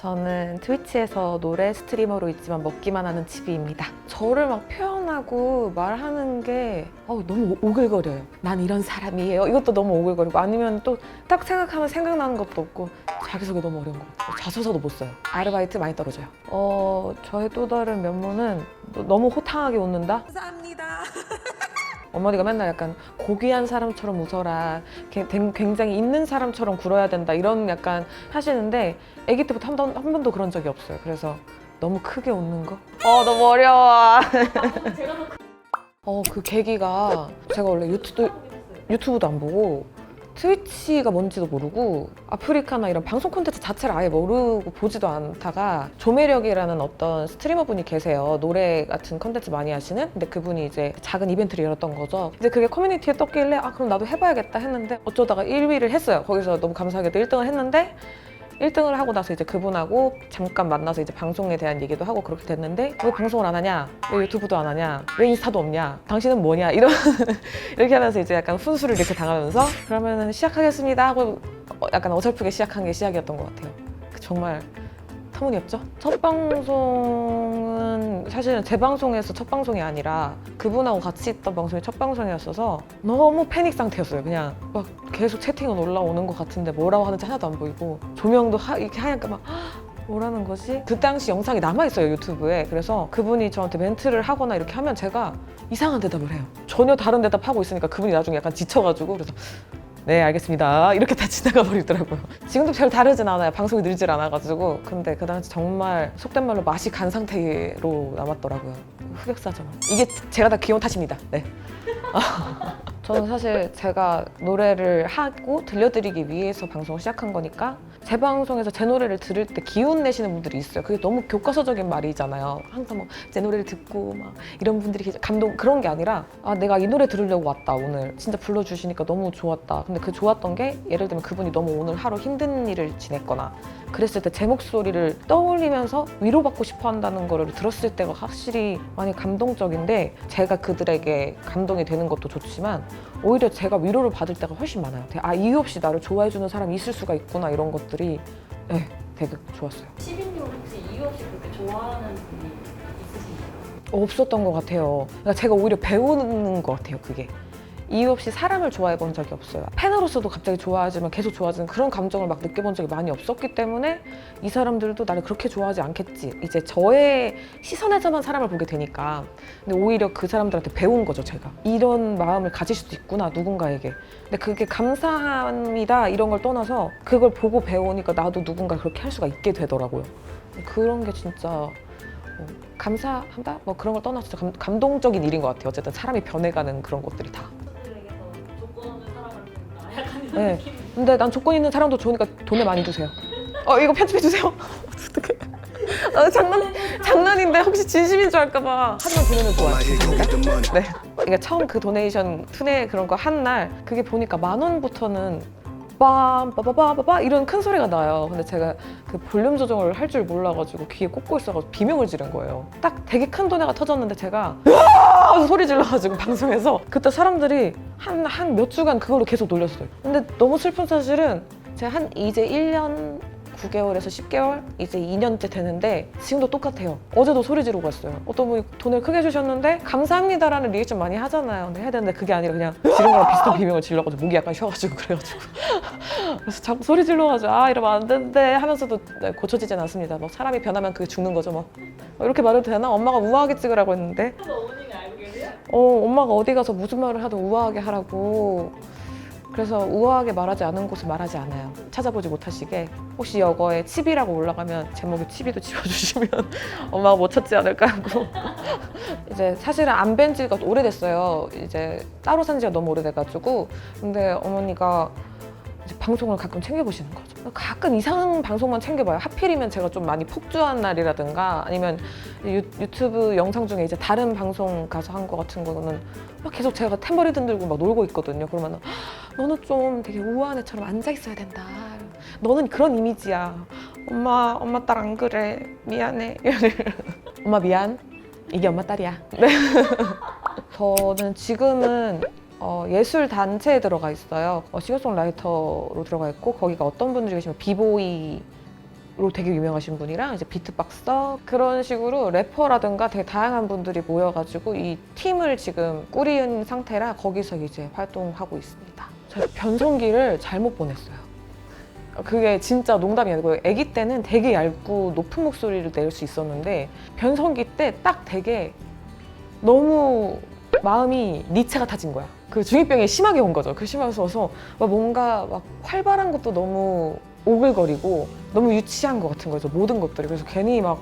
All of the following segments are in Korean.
저는 트위치에서 노래 스트리머로 있지만 먹기만 하는 치비입니다. 저를 막 표현하고 말하는 게 너무 오글거려요. 난 이런 사람이에요. 이것도 너무 오글거리고, 아니면 또 딱 생각하면 생각나는 것도 없고, 자기소개 너무 어려운 것 같아요. 자소서도 못 써요. 아르바이트 많이 떨어져요. 저의 또 다른 면모는 너무 호탕하게 웃는다? 감사합니다. 어머니가 맨날 약간 고귀한 사람처럼 웃어라, 굉장히 있는 사람처럼 굴어야 된다, 이런 약간 하시는데 아기 때부터 한 번도 그런 적이 없어요. 그래서 너무 크게 웃는 거? 너무 어려워. 그 계기가, 제가 원래 유튜브도 안 보고 트위치가 뭔지도 모르고 아프리카나 이런 방송 콘텐츠 자체를 아예 모르고 보지도 않다가 조매력이라는 어떤 스트리머 분이 계세요. 노래 같은 콘텐츠 많이 하시는. 근데 그분이 이제 작은 이벤트를 열었던 거죠. 이제 그게 커뮤니티에 떴길래 그럼 나도 해봐야겠다 했는데, 어쩌다가 1위를 했어요. 거기서 너무 감사하게도 1등을 했는데, 1등을 하고 나서 이제 그분하고 잠깐 만나서 이제 방송에 대한 얘기도 하고 그렇게 됐는데, 왜 방송을 안 하냐? 왜 유튜브도 안 하냐? 왜 인스타도 없냐? 당신은 뭐냐? 이렇게 하면서 이제 약간 훈수를 이렇게 당하면서, 그러면 시작하겠습니다 하고 약간 어설프게 시작한 게 시작이었던 것 같아요. 정말 터무니없죠? 첫 방송은 사실은 제 방송에서 첫 방송이 아니라 그분하고 같이 있던 방송이 첫 방송이었어서 너무 패닉 상태였어요. 그냥 막 계속 채팅은 올라오는 것 같은데 뭐라고 하는지 하나도 안 보이고, 조명도 이렇게 하니까 막 뭐라는 거지? 그 당시 영상이 남아있어요, 유튜브에. 그래서 그분이 저한테 멘트를 하거나 이렇게 하면 제가 이상한 대답을 해요. 전혀 다른 대답하고 있으니까 그분이 나중에 약간 지쳐가지고, 그래서 네, 알겠습니다, 이렇게 다 지나가 버리더라고요. 지금도 별 다르진 않아요. 방송이 늘질 않아가지고. 근데 그 당시 정말 속된 말로 맛이 간 상태로 남았더라고요. 흑역사죠. 이게 제가 다 귀여운 탓입니다. 네. 저는 사실 제가 노래를 하고 들려드리기 위해서 방송을 시작한 거니까, 제 방송에서 제 노래를 들을 때 기운 내시는 분들이 있어요. 그게 너무 교과서적인 말이잖아요. 항상 뭐 제 노래를 듣고 막 이런 분들이 감동, 그런 게 아니라 내가 이 노래 들으려고 왔다, 오늘 진짜 불러주시니까 너무 좋았다. 근데 그 좋았던 게, 예를 들면 그분이 너무 오늘 하루 힘든 일을 지냈거나 그랬을 때 제 목소리를 떠올리면서 위로받고 싶어 한다는 거를 들었을 때가 확실히 많이 감동적인데, 제가 그들에게 감동이 되는 것도 좋지만 오히려 제가 위로를 받을 때가 훨씬 많아요. 이유 없이 나를 좋아해주는 사람이 있을 수가 있구나, 이런 것들이 되게 좋았어요. 시빈님 혹시 이유 없이 그렇게 좋아하는 분이 있으신가요? 없었던 것 같아요. 그러니까 제가 오히려 배우는 것 같아요, 그게. 이유 없이 사람을 좋아해 본 적이 없어요. 팬으로서도 갑자기 좋아하지만 계속 좋아지는 그런 감정을 막 느껴본 적이 많이 없었기 때문에 이 사람들도 나를 그렇게 좋아하지 않겠지, 이제 저의 시선에서만 사람을 보게 되니까. 근데 오히려 그 사람들한테 배운 거죠, 제가. 이런 마음을 가질 수도 있구나, 누군가에게. 근데 그게 감사합니다 이런 걸 떠나서 그걸 보고 배우니까 나도 누군가 그렇게 할 수가 있게 되더라고요. 그런 게 진짜 감사하다? 뭐 그런 걸 떠나서 진짜 감동적인 일인 것 같아요. 어쨌든 사람이 변해가는 그런 것들이 다. 팬들에게서 조건 없는 사랑을 준다, 약간 이런 네. 느낌. 근데 난 조건 있는 사람도 좋으니까 돈을 많이 주세요. 이거 편집해 주세요. 어떡해. 장난인데 혹시 진심인 줄 알까봐. 하지만 돈은 좋아요. 죄송합니다. 네. 그러니까 처음 그 도네이션 투네 그런 거 한 날, 그게 보니까 10,000원부터는 빠바바바바 이런 큰 소리가 나요. 근데 제가 그 볼륨 조정을 할 줄 몰라가지고 귀에 꽂고 있어가지고 비명을 지른 거예요. 딱 되게 큰 도네가 터졌는데 제가 으아! 소리 질러가지고 방송에서, 그때 사람들이 한 몇 주간 그걸로 계속 놀렸어요. 근데 너무 슬픈 사실은 제가 이제 1년 9개월에서 10개월, 이제 2년째 되는데 지금도 똑같아요. 어제도 소리 지르고 갔어요. 어떤 분이 돈을 크게 주셨는데 감사합니다라는 리액션 많이 하잖아요. 근데 해야 되는데 그게 아니라 그냥 지른 거랑 비슷한 비명을 질러가지고 목이 약간 쉬어가지고 그래가지고 그래서 자꾸 소리 질러가지고 이러면 안 되는데 하면서도 고쳐지진 않습니다. 뭐 사람이 변하면 그게 죽는 거죠 뭐. 이렇게 말해도 되나? 엄마가 우아하게 찍으라고 했는데 어머님이 알고 계세요? 엄마가 어디 가서 무슨 말을 하든 우아하게 하라고. 그래서 우아하게 말하지 않은 곳을 말하지 않아요. 찾아보지 못하시게. 혹시 여거에 칩이라고 올라가면 제목에 칩이도 집어주시면 엄마가 못 찾지 않을까 하고. 이제 사실은 안 뵌 지가 오래됐어요. 이제 따로 산 지가 너무 오래돼가지고. 근데 어머니가 이제 방송을 가끔 챙겨보시는 거죠. 가끔 이상한 방송만 챙겨봐요. 하필이면 제가 좀 많이 폭주한 날이라든가, 아니면 유튜브 영상 중에 이제 다른 방송 가서 한 거 같은 거는 막 계속 제가 탬버린 들고 막 놀고 있거든요. 그러면 너는 좀 되게 우아한 애처럼 앉아 있어야 된다. 너는 그런 이미지야. 엄마 딸 안 그래. 미안해. 엄마 미안. 이게 엄마 딸이야. 네. 저는 지금은 예술 단체에 들어가 있어요. 싱어송라이터로 들어가 있고, 거기가 어떤 분들이 계시면 비보이 되게 유명하신 분이랑 이제 비트박서 그런 식으로 래퍼라든가 되게 다양한 분들이 모여가지고 이 팀을 지금 꾸린 상태라 거기서 이제 활동하고 있습니다. 제가 변성기를 잘못 보냈어요. 그게 진짜 농담이 아니고 아기 때는 되게 얇고 높은 목소리를 낼 수 있었는데 변성기 때 딱 되게 너무 마음이 니체 같아진 거야. 그 중2병이 심하게 온 거죠. 그 심해서 뭔가 막 활발한 것도 너무 오글거리고 너무 유치한 것 같은 거죠. 모든 것들이. 그래서 괜히 막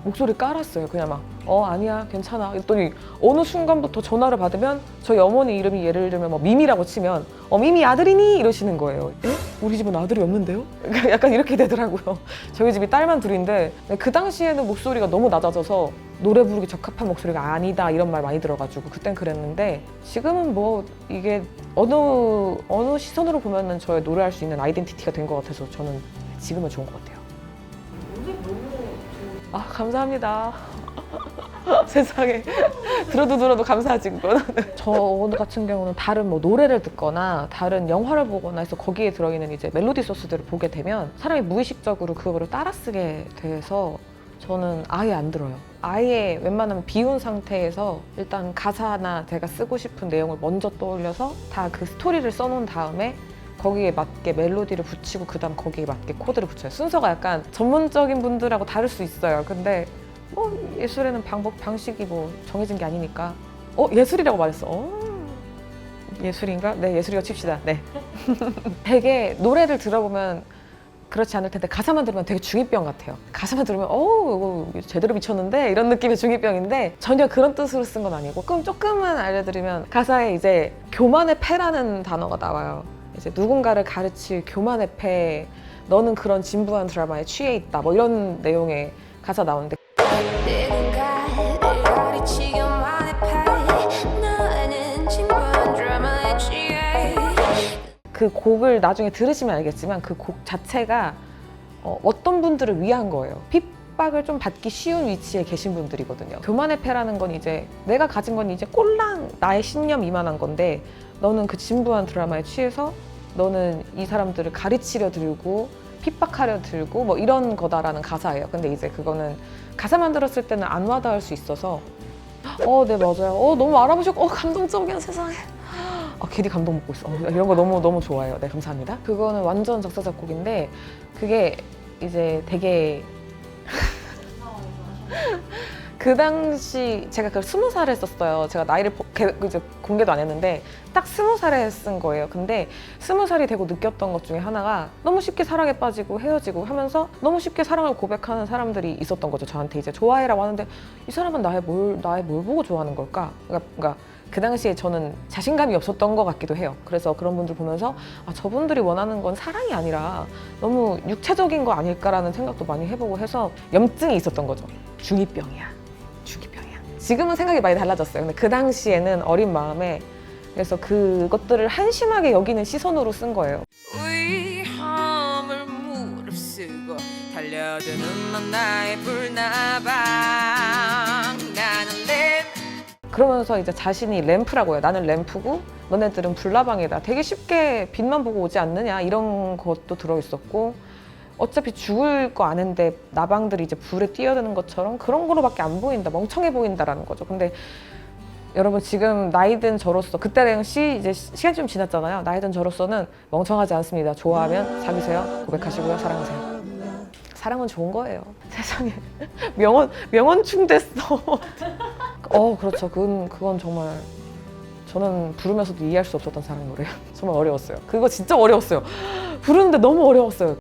목소리 깔았어요. 그냥 막 아니야 괜찮아 이랬더니 어느 순간부터 전화를 받으면 저희 어머니 이름이 예를 들면 뭐 미미라고 치면 미미 아들이니? 이러시는 거예요. 에? 우리 집은 아들이 없는데요? 약간 이렇게 되더라고요. 저희 집이 딸만 둘인데 그 당시에는 목소리가 너무 낮아져서 노래 부르기 적합한 목소리가 아니다 이런 말 많이 들어가지고 그땐 그랬는데 지금은 뭐 이게 어느 시선으로 보면은 저의 노래할 수 있는 아이덴티티가 된 것 같아서 저는 지금은 좋은 것 같아요. 노래 너무 좋은. 감사합니다. 세상에 들어도 감사하지 그건. 저 같은 경우는 다른 뭐 노래를 듣거나 다른 영화를 보거나 해서 거기에 들어있는 이제 멜로디 소스들을 보게 되면 사람이 무의식적으로 그거를 따라 쓰게 돼서 저는 아예 안 들어요. 아예 웬만하면 비운 상태에서 일단 가사나 제가 쓰고 싶은 내용을 먼저 떠올려서 다 그 스토리를 써놓은 다음에 거기에 맞게 멜로디를 붙이고 그다음 거기에 맞게 코드를 붙여요. 순서가 약간 전문적인 분들하고 다를 수 있어요. 근데 뭐 예술에는 방식이 뭐 정해진 게 아니니까 예술이라고 말했어. 예술인가? 네, 예술이라고 칩시다. 네. 되게 노래를 들어보면 그렇지 않을 텐데 가사만 들으면 되게 중2병 같아요. 가사만 들으면 이거 제대로 미쳤는데 이런 느낌의 중2병인데 전혀 그런 뜻으로 쓴 건 아니고 그럼 조금만 알려드리면 가사에 이제 교만의 패라는 단어가 나와요. 이제 누군가를 가르칠 교만의 패, 너는 그런 진부한 드라마에 취해 있다 뭐 이런 내용의 가사 나오는데 누군가를 가르치 교만의 패 너는 진부한 드라마에 취해 그 곡을 나중에 들으시면 알겠지만 그 곡 자체가 어떤 분들을 위한 거예요. 핍박을 좀 받기 쉬운 위치에 계신 분들이거든요. 교만의 패라는 건 이제 내가 가진 건 이제 꼴랑 나의 신념 이만한 건데 너는 그 진부한 드라마에 취해서 너는 이 사람들을 가르치려 들고 핍박하려 들고 뭐 이런 거다라는 가사예요. 근데 이제 그거는 가사만 들었을 때는 안 와닿을 수 있어서 네 맞아요. 너무 알아보시고 감동적이야 세상에. 괜히 감동 먹고 있어. 이런 거 너무 좋아해요. 네 감사합니다. 그거는 완전 작사 작곡인데 그게 이제 되게 그 당시 제가 그걸 20살에 했었어요. 제가 나이를 이제 공개도 안 했는데 딱 20살에 쓴 거예요. 근데 20살이 되고 느꼈던 것 중에 하나가 너무 쉽게 사랑에 빠지고 헤어지고 하면서 너무 쉽게 사랑을 고백하는 사람들이 있었던 거죠. 저한테 이제 좋아해라고 하는데 이 사람은 나의 뭘 보고 좋아하는 걸까? 그러니까 그 당시에 저는 자신감이 없었던 것 같기도 해요. 그래서 그런 분들 보면서 저분들이 원하는 건 사랑이 아니라 너무 육체적인 거 아닐까라는 생각도 많이 해보고 해서 염증이 있었던 거죠. 중2병이야. 지금은 생각이 많이 달라졌어요. 근데 그 당시에는 어린 마음에 그래서 그것들을 한심하게 여기는 시선으로 쓴 거예요. 위험을 무릅쓰고 달려드는 넌 나의 불나방 나는 그러면서 이제 자신이 램프라고 해요. 나는 램프고 너네들은 불나방이다. 되게 쉽게 빛만 보고 오지 않느냐 이런 것도 들어있었고 어차피 죽을 거 아는데 나방들이 이제 불에 뛰어드는 것처럼 그런 거로밖에 안 보인다. 멍청해 보인다라는 거죠. 근데 여러분 지금 나이든 저로서 그때 당시 이제 시간이 좀 지났잖아요. 나이든 저로서는 멍청하지 않습니다. 좋아하면 사귀세요. 고백하시고요. 사랑하세요. 사랑은 좋은 거예요. 세상에 명언충 됐어. 그렇죠. 그건 정말 저는 부르면서도 이해할 수 없었던 사람 노래예요. 정말 어려웠어요. 그거 진짜 어려웠어요. 부르는데 너무 어려웠어요.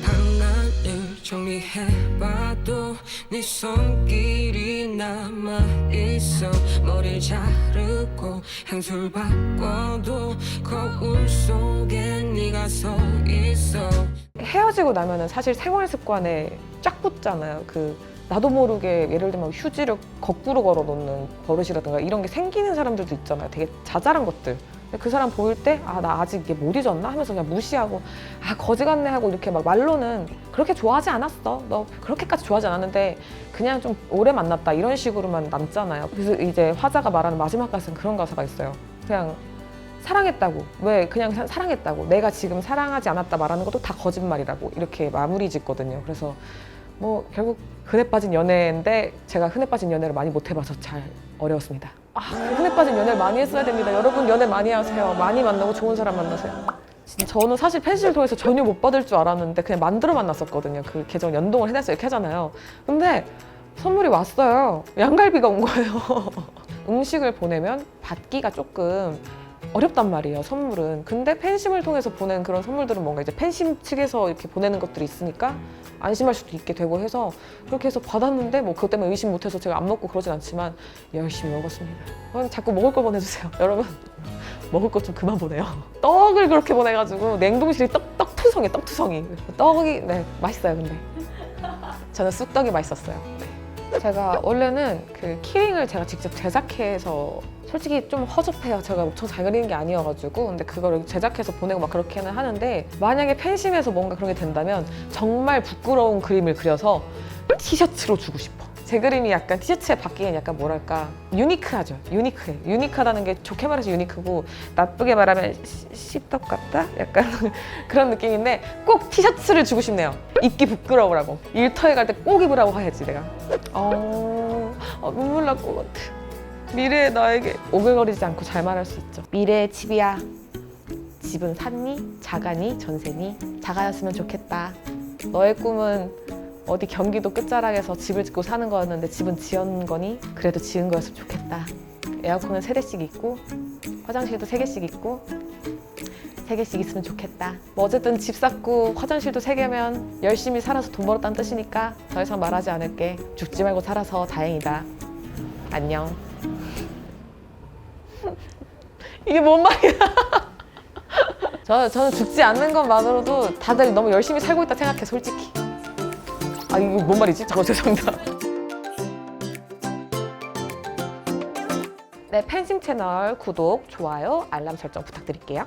방안을 정리해봐도 네 손길이 남아있어 머리를 자르고 향수를 바꿔도 거울 속에 네가 서있어 헤어지고 나면은 사실 생활 습관에 쫙 붙잖아요. 나도 모르게 예를 들면 휴지를 거꾸로 걸어 놓는 버릇이라든가 이런 게 생기는 사람들도 있잖아요. 되게 자잘한 것들. 근데 그 사람 보일 때 나 아직 이게 못 잊었나 하면서 그냥 무시하고 거지 같네 하고 이렇게 막 말로는 그렇게 좋아하지 않았어. 너 그렇게까지 좋아하지 않았는데 그냥 좀 오래 만났다 이런 식으로만 남잖아요. 그래서 이제 화자가 말하는 마지막 가사는 그런 가사가 있어요. 그냥 사랑했다고. 왜 그냥 사랑했다고. 내가 지금 사랑하지 않았다 말하는 것도 다 거짓말이라고 이렇게 마무리 짓거든요. 그래서 뭐 결국 흔해 빠진 연애인데 제가 흔해 빠진 연애를 많이 못 해봐서 잘 어려웠습니다. 흔해 빠진 연애를 많이 했어야 됩니다. 여러분 연애 많이 하세요. 많이 만나고 좋은 사람 만나세요. 진짜 저는 사실 펜시를 통해서 전혀 못 받을 줄 알았는데 그냥 만들어 만났었거든요. 그 계정 연동을 해놨어요. 이렇게 하잖아요. 근데 선물이 왔어요. 양갈비가 온 거예요. 음식을 보내면 받기가 조금 어렵단 말이에요, 선물은. 근데 팬심을 통해서 보낸 그런 선물들은 뭔가 이제 팬심 측에서 이렇게 보내는 것들이 있으니까 안심할 수도 있게 되고 해서 그렇게 해서 받았는데 뭐 그것 때문에 의심 못해서 제가 안 먹고 그러진 않지만 열심히 먹었습니다. 자꾸 먹을 거 보내주세요. 여러분 먹을 것 좀 그만 보내요. 떡을 그렇게 보내가지고 냉동실이 떡투성이에요, 떡투성이. 떡이 네 맛있어요, 근데. 저는 쑥떡이 맛있었어요. 네. 제가 원래는 그 키링을 제가 직접 제작해서 솔직히 좀 허접해요. 제가 엄청 잘 그리는 게 아니어가지고. 근데 그거를 제작해서 보내고 막 그렇게는 하는데 만약에 팬심에서 뭔가 그런 게 된다면 정말 부끄러운 그림을 그려서 티셔츠로 주고 싶어. 제 그림이 약간 티셔츠에 받기엔 약간 뭐랄까 유니크하죠. 유니크해. 유니크하다는 게 좋게 말해서 유니크고 나쁘게 말하면 씹떡 같다? 약간 그런 느낌인데 꼭 티셔츠를 주고 싶네요. 입기 부끄러우라고. 일터에 갈 때 꼭 입으라고 해야지 내가. 눈물 날 것 같아. 미래의 나에게 오글거리지 않고 잘 말할 수 있죠. 미래의 집이야. 집은 샀니? 자가니? 전세니? 자가였으면 좋겠다. 너의 꿈은 어디 경기도 끝자락에서 집을 짓고 사는 거였는데 집은 지은 거니? 그래도 지은 거였으면 좋겠다. 에어컨은 3대씩 있고 화장실도 3개씩 있고 3개씩 있으면 좋겠다. 뭐 어쨌든 집 샀고 화장실도 3개면 열심히 살아서 돈 벌었다는 뜻이니까 더 이상 말하지 않을게. 죽지 말고 살아서 다행이다. 안녕. 이게 뭔 말이야? 저는 죽지 않는 것만으로도 다들 너무 열심히 살고 있다 생각해, 솔직히. 이거 뭔 말이지? 죄송합니다. 네, 팬심 채널 구독, 좋아요, 알람 설정 부탁드릴게요.